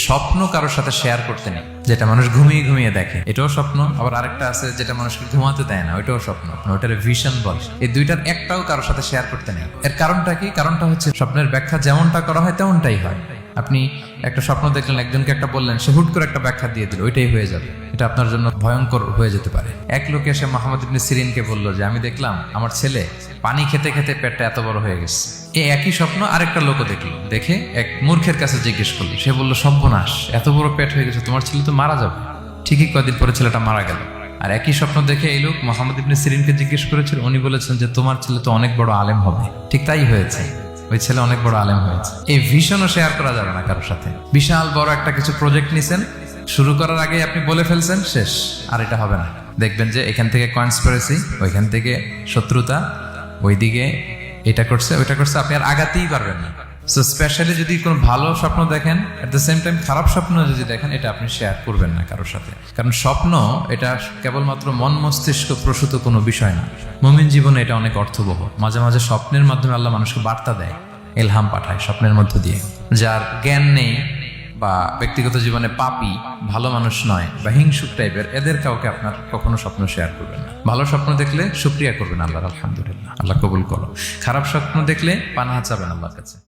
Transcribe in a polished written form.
স্বপ্ন কারোর সাথে শেয়ার করতে নেই, যেটা মানুষ ঘুমিয়ে ঘুমিয়ে দেখে এটাও স্বপ্ন, আবার আরেকটা আছে যেটা মানুষকে ঘুমাতে দেয় না, ওইটাও স্বপ্ন, ওইটার ভিশন বলে। এই দুইটার একটাও কারোর সাথে শেয়ার করতে নেই। এর কারণটা কি? কারণটা হচ্ছে স্বপ্নের ব্যাখ্যা যেমনটা করা হয় তেমনটাই হয়। আপনি একটা স্বপ্ন দেখলেন, একজনকে একটা বললেন, সে হুট করে একটা ব্যাখ্যা দিয়ে দিল, ওইটাই হয়ে যাবে। এটা আপনার জন্য ভয়ঙ্কর হয়ে যেতে পারে। এক লোক এসে মুহাম্মদ ইবনে সিরিনকে বলল যে আমি দেখলাম আমার ছেলে পানি খেতে খেতে পেটটা এত বড় হয়ে গেছে। এই একই স্বপ্ন আরেকটা লোকও দেখলো, দেখে এক মূর্খের কাছে জিজ্ঞেস করলো। সে বলল, সর্বনাশ, এত বড় পেট হয়ে গেছে, তোমার ছেলে তো মারা যাবে। ঠিকই কদিন পরে ছেলেটা মারা গেল। আর একই স্বপ্ন দেখে এই লোক মুহাম্মদ ইবনে সিরিনকে জিজ্ঞেস করেছিল, উনি বলেছেন যে তোমার ছেলে তো অনেক বড় আলেম হবে। ঠিক তাই হয়েছে, ওই ছেলে অনেক বড় আলেম হয়েছে। এই ভিশনও শেয়ার করা যাবে না কারোর সাথে। বিশাল বড় একটা কিছু প্রজেক্ট নিছেন, শুরু করার আগে আপনি বলে ফেলছেন, শেষ, আর এটা হবে না। দেখবেন যে এখান থেকে কনস্পিরেসি, ওইখান থেকে শত্রুতা, ওইদিকে এটা করছে ওইটা করছে, আপনি আর আগাতেই পারবেন না। সো স্পেশালি যদি কোনো ভালো স্বপ্ন দেখেন, এট দ্য সেম টাইম খারাপ স্বপ্ন যদি দেখেন, এটা আপনি শেয়ার করবেন না কারোর সাথে। কারণ স্বপ্ন এটা কেবলমাত্র মন মস্তিষ্ক প্রসূত কোনো বিষয় না। মুমিন জীবনে এটা অনেক অর্থবহ। মাঝে মাঝে স্বপ্নের মাধ্যমে আল্লাহ মানুষকে বার্তা দেয়, ইলহাম পাঠায় স্বপ্নের মধ্য দিয়ে। যার জ্ঞান নেই বা ব্যক্তিগত জীবনে পাপী, ভালো মানুষ নয় বা হিংসুক টাইপের, এদের কাউকে আপনার কখনো স্বপ্ন শেয়ার করবেন না। ভালো স্বপ্ন দেখলে শুকরিয়া করবেন আল্লাহর, আলহামদুলিল্লাহ, আল্লাহ কবুল করো। খারাপ স্বপ্ন দেখলে পানাহা চাবেন আল্লাহর কাছে।